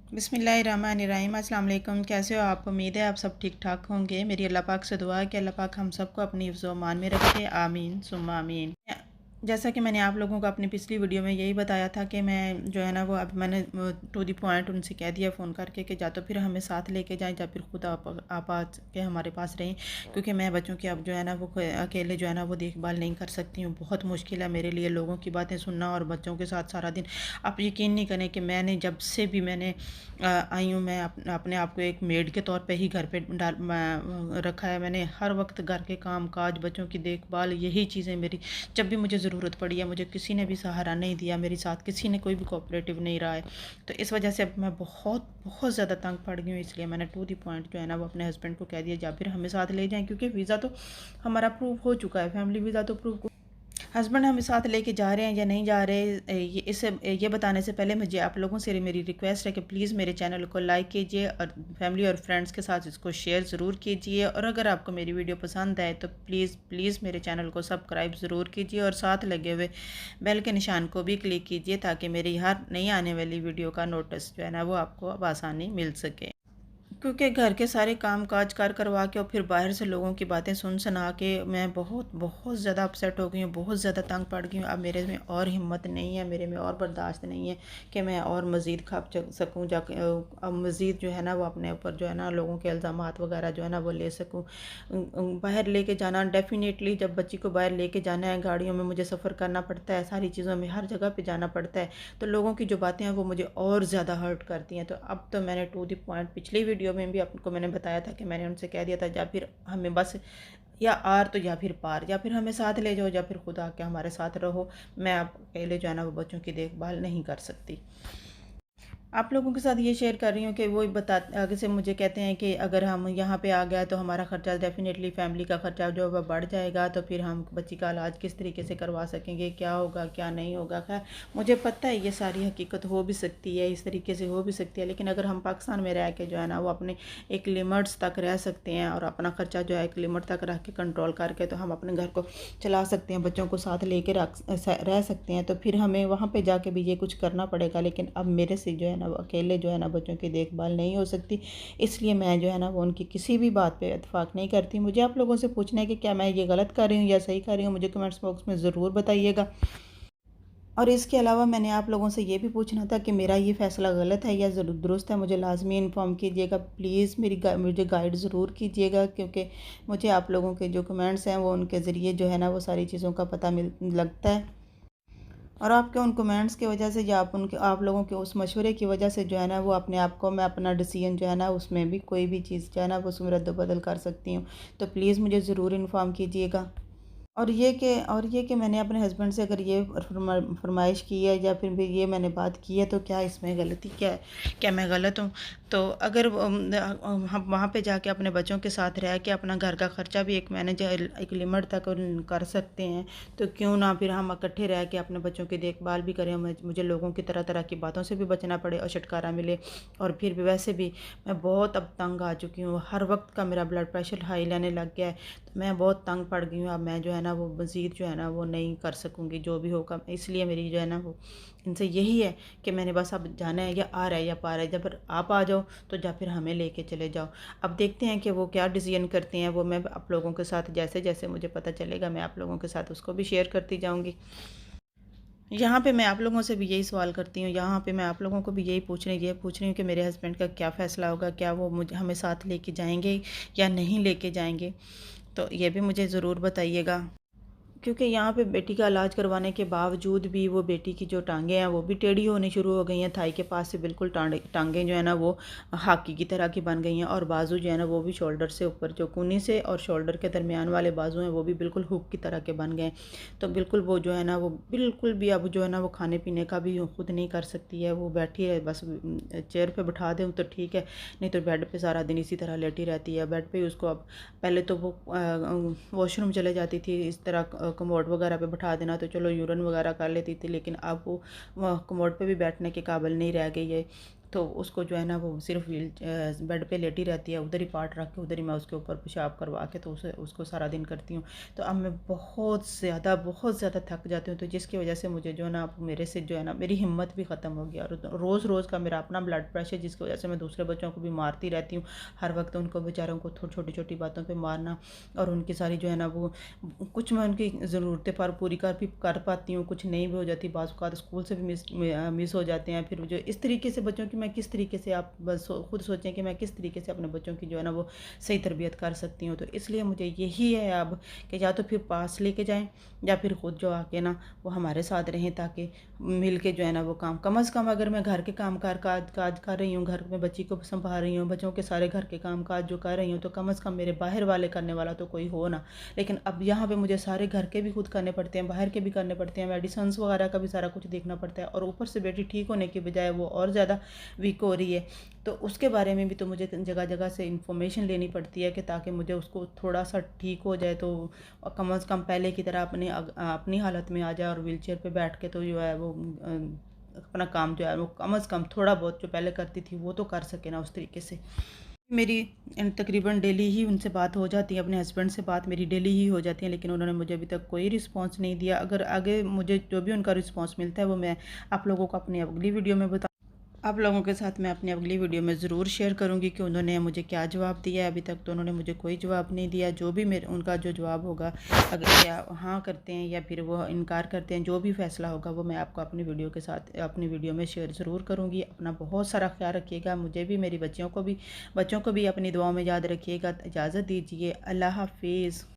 बिस्मिल्लाहिर्रहमानिर्रहीम। अस्सलाम वालेकुम। कैसे हो आप? उम्मीद है आप सब ठीक ठाक होंगे। मेरी अल्लाह पाक से दुआ है कि अल्लाह पाक हम सबको अपनी हिफ्ज़ व अमान में रखे। आमीन सुम्मा आमीन। जैसा कि मैंने आप लोगों को अपनी पिछली वीडियो में यही बताया था कि मैं जो है ना वो अब मैंने टू दी पॉइंट उनसे कह दिया फ़ोन करके कि या तो फिर हमें साथ लेके जाएं या फिर खुद आप आ के हमारे पास रहें, क्योंकि मैं बच्चों की अब जो है ना वो अकेले जो है ना वो देखभाल नहीं कर सकती हूँ। बहुत मुश्किल है मेरे लिए लोगों की बातें सुनना और बच्चों के साथ सारा दिन। आप यकीन नहीं करें कि मैंने जब से भी मैंने आई हूँ, मैं अपने आप को एक मेड के तौर पे ही घर पे रखा है। मैंने हर वक्त घर के काम काज, बच्चों की देखभाल, यही चीज़ें मेरी जब भी मुझे ज़रूरत पड़ी है, मुझे किसी ने भी सहारा नहीं दिया, मेरे साथ किसी ने कोई भी कोऑपरेटिव नहीं रहा है। तो इस वजह से अब मैं बहुत बहुत ज़्यादा तंग पड़ गई हूँ। इसलिए मैंने टू दी पॉइंट जो है ना वो अपने हस्बैंड को कह दिया या फिर हमें साथ ले जाएं, क्योंकि वीज़ा तो हमारा अप्रूव हो चुका है, फैमिली वीज़ा तो अप्रूव। हस्बैंड हमें साथ लेके जा रहे हैं या नहीं जा रहे, ये बताने से पहले मुझे आप लोगों से मेरी रिक्वेस्ट है कि प्लीज़ मेरे चैनल को लाइक कीजिए और फैमिली और फ्रेंड्स के साथ इसको शेयर ज़रूर कीजिए। और अगर आपको मेरी वीडियो पसंद आए तो प्लीज़ प्लीज़ मेरे चैनल को सब्सक्राइब ज़रूर कीजिए और साथ लगे हुए बेल के निशान को भी क्लिक कीजिए, ताकि मेरी हर नई आने वाली वीडियो का नोटिस जो है ना वो आपको अब आसानी मिल सके। क्योंकि घर के सारे काम काज करवा के और फिर बाहर से लोगों की बातें सुन सुना के मैं बहुत बहुत ज़्यादा अपसेट हो गई हूँ, बहुत ज़्यादा तंग पड़ गई हूँ। अब मेरे में और हिम्मत नहीं है, मेरे में और बर्दाश्त नहीं है कि मैं और मज़ीद खप सकूँ, जा अब मज़ीद जो है ना वो अपने ऊपर जो है ना लोगों के इल्ज़ामात वगैरह जो है ना वो ले सकूँ। बाहर लेके जाना डेफ़िनेटली, जब बच्ची को बाहर लेके जाना है, गाड़ियों में मुझे सफ़र करना पड़ता है, सारी चीज़ों में हर जगह पे जाना पड़ता है, तो लोगों की जो बातें हैं वो मुझे और ज़्यादा हर्ट करती हैं। तो अब तो मैंने टू द पॉइंट पिछली वीडियो में भी आपको मैंने बताया था कि मैंने उनसे कह दिया था या फिर हमें बस या आर तो या फिर पार, या फिर हमें साथ ले जाओ या फिर खुद आके हमारे साथ रहो। मैं अब अकेले जो है ना वो बच्चों की देखभाल नहीं कर सकती। आप लोगों के साथ ये शेयर कर रही हूँ कि वो आगे से मुझे कहते हैं कि अगर हम यहाँ पे आ गए तो हमारा ख़र्चा डेफ़िनेटली फैमिली का ख़र्चा जो है वह बढ़ जाएगा, तो फिर हम बच्ची का इलाज किस तरीके से करवा सकेंगे, क्या होगा क्या नहीं होगा। खैर मुझे पता है ये सारी हकीकत हो भी सकती है, इस तरीके से हो भी सकती है, लेकिन अगर हम पाकिस्तान में रह के जो है ना वो अपने एक लिमिट्स तक रह सकते हैं और अपना ख़र्चा जो है एक लिमिट तक रख के कंट्रोल करके तो हम अपने घर को चला सकते हैं, बच्चों को साथ लेके रह सकते हैं, तो फिर हमें वहाँ पे जाके भी ये कुछ करना पड़ेगा। लेकिन अब मेरे से जो है ना वो अकेले जो है ना बच्चों की देखभाल नहीं हो सकती, इसलिए मैं जो है ना वो उनकी किसी भी बात पे इत्तेफाक नहीं करती। मुझे आप लोगों से पूछना है कि क्या मैं ये गलत कर रही हूँ या सही कर रही हूँ, मुझे कमेंट्स बॉक्स में ज़रूर बताइएगा। और इसके अलावा मैंने आप लोगों से ये भी पूछना था कि मेरा ये फ़ैसला गलत है या ज़रूर दुरुस्त है, मुझे लाज़मी इन्फॉर्म कीजिएगा। प्लीज़ मुझे गाइड ज़रूर कीजिएगा, क्योंकि मुझे आप लोगों के जो कमेंट्स हैं वो उनके ज़रिए जो है ना वो सारी चीज़ों का पता मिल लगता है। और आपके उन कमेंट्स की वजह से या आप लोगों के उस मशवरे की वजह से जो है ना वो अपने आप को मैं अपना डिसीजन जो है ना उसमें भी कोई भी चीज़ जो है ना वो उसमें रद्द-बदल कर सकती हूँ। तो प्लीज़ मुझे ज़रूर इन्फॉर्म कीजिएगा। और ये कि मैंने अपने हस्बैंड से अगर ये फरमाइश की है या फिर भी ये मैंने बात की है, तो क्या इसमें गलती क्या है? क्या मैं गलत हूँ? तो अगर हम वहाँ पे जाके अपने बच्चों के साथ रह के अपना घर का ख़र्चा भी एक मैनेज एक लिमिट तक कर सकते हैं, तो क्यों ना फिर हम इकट्ठे रह के अपने बच्चों की देखभाल भी करें। मुझे लोगों की तरह-तरह की बातों से भी बचना पड़े और छुटकारा मिले। और फिर भी वैसे भी मैं बहुत अब तंग आ चुकी हूँ, हर वक़्त का मेरा ब्लड प्रेशर हाई रहने लग गया है। तो मैं बहुत तंग पड़ गई हूँ, अब मैं जो है ना वो मज़ीद जो है ना वो नहीं कर सकूँगी जो भी होगा। इसलिए मेरी जो है ना वो इनसे यही है कि मैंने बस अब जाना है, या आ रहा है या पा रहा है, जब आप आ जाओ तो या फिर हमें लेके चले जाओ। अब देखते हैं कि वो क्या डिसीजन करती हैं, वो मैं आप लोगों के साथ जैसे जैसे मुझे पता चलेगा मैं आप लोगों के साथ उसको भी शेयर करती जाऊँगी। यहाँ पे मैं आप लोगों से भी यही सवाल करती हूँ, यहाँ पे मैं आप लोगों को भी ये पूछ रही हूँ कि मेरे हस्बैंड का क्या फ़ैसला होगा, क्या वो मुझे हमें साथ लेके जाएंगे या नहीं लेके जाएंगे, तो ये भी मुझे ज़रूर बताइएगा। क्योंकि यहाँ पे बेटी का इलाज करवाने के बावजूद भी वो बेटी की जो टांगें हैं वो भी टेढ़ी होनी शुरू हो गई हैं, थाई के पास से बिल्कुल टांगें जो है ना वो हाकी की तरह की बन गई हैं, और बाजू जो है ना वो भी शोल्डर से ऊपर जो कूनी से और शोल्डर के दरमियान वाले बाजू हैं वो भी बिल्कुल हुक की तरह के बन गए। तो बिल्कुल वो जो है ना वो बिल्कुल भी अब जो है ना वो खाने पीने का भी खुद नहीं कर सकती है। वो बैठी है बस चेयर पे बिठा दें तो ठीक है, नहीं तो बेड पे सारा दिन इसी तरह लेटी रहती है। बेड पे उसको अब पहले तो वो वॉशरूम चले जाती थी, इस तरह कमोड वगैरह पे बिठा देना तो चलो यूरिन वगैरह कर लेती थी, लेकिन अब वो कमोड पे भी बैठने के काबिल नहीं रह गई है। तो उसको जो है ना वो सिर्फ बेड पे लेटी रहती है, उधर ही पाट रख के उधर ही मैं उसके ऊपर पेशाब करवा के तो उसे उसको सारा दिन करती हूँ। तो अब मैं बहुत ज़्यादा थक जाती हूँ, तो जिसकी वजह से मुझे जो है ना अब मेरे से जो है ना मेरी हिम्मत भी ख़त्म हो गई, और रोज़ रोज़ का मेरा अपना ब्लड प्रेशर, जिसकी वजह से मैं दूसरे बच्चों को भी मारती रहती हूँ। हर वक्त उनको बेचारों को छोटी छोटी बातों पर मारना, और उनकी सारी जो है ना वो कुछ मैं उनकी ज़रूरतें पर पूरी कर पाती हूँ, कुछ नहीं भी हो जाती, बाज़ औक़ात स्कूल से भी मिस हो जाते हैं। फिर जो इस तरीके से बच्चों की मैं किस तरीके से, आप बस खुद सोचें कि मैं किस तरीके से अपने बच्चों की जो है ना वो सही तरबियत कर सकती हूँ। तो इसलिए मुझे यही है अब कि या तो फिर पास लेके जाएँ, या फिर खुद जो आके ना वो हमारे साथ रहें, ताकि मिल के जो है ना वो काम कम अज़ कम, अगर मैं घर के काम काज कर रही हूँ, घर में बच्ची को संभाल रही हूँ, बच्चों के सारे घर के काम काज जो कर रही हूँ, तो कम अज़ कम मेरे बाहर वाले करने वाला तो कोई हो ना। लेकिन अब यहाँ पे मुझे सारे घर के भी खुद करने पड़ते हैं, बाहर के भी करने पड़ते हैं, मेडिसिन्स वगैरह का भी सारा कुछ देखना पड़ता है, और ऊपर से बेटी ठीक होने की बजाय वो और ज़्यादा वीक हो रही है। तो उसके बारे में भी तो मुझे जगह जगह से इंफॉर्मेशन लेनी पड़ती है, कि ताकि मुझे उसको थोड़ा सा ठीक हो जाए, तो कम अज़ कम पहले की तरह अपनी हालत में आ जाए, और व्हीलचेयर पे बैठ के तो जो है वो अपना काम जो है वो कम अज़ कम थोड़ा बहुत जो पहले करती थी वो तो कर सके ना उस तरीके से। मेरी तकरीबन डेली ही उनसे बात हो जाती है, अपने हस्बैंड से बात मेरी डेली ही हो जाती है, लेकिन उन्होंने मुझे अभी तक कोई रिस्पॉन्स नहीं दिया। अगर आगे मुझे जो भी उनका रिस्पॉन्स मिलता है वो मैं आप लोगों को अपनी अगली वीडियो में आप लोगों के साथ मैं अपनी अगली वीडियो में ज़रूर शेयर करूंगी कि उन्होंने मुझे क्या जवाब दिया है। अभी तक तो उन्होंने मुझे कोई जवाब नहीं दिया। जो भी मेरे उनका जो जवाब होगा, अगर क्या हाँ करते हैं या फिर वो इनकार करते हैं, जो भी फ़ैसला होगा वो मैं आपको अपनी वीडियो के साथ अपनी वीडियो में शेयर ज़रूर करूँगी। अपना बहुत सारा ख्याल रखिएगा, मुझे भी, मेरी बच्चों को भी अपनी दुआओं में याद रखिएगा। इजाज़त दीजिए, अल्लाह हाफिज़।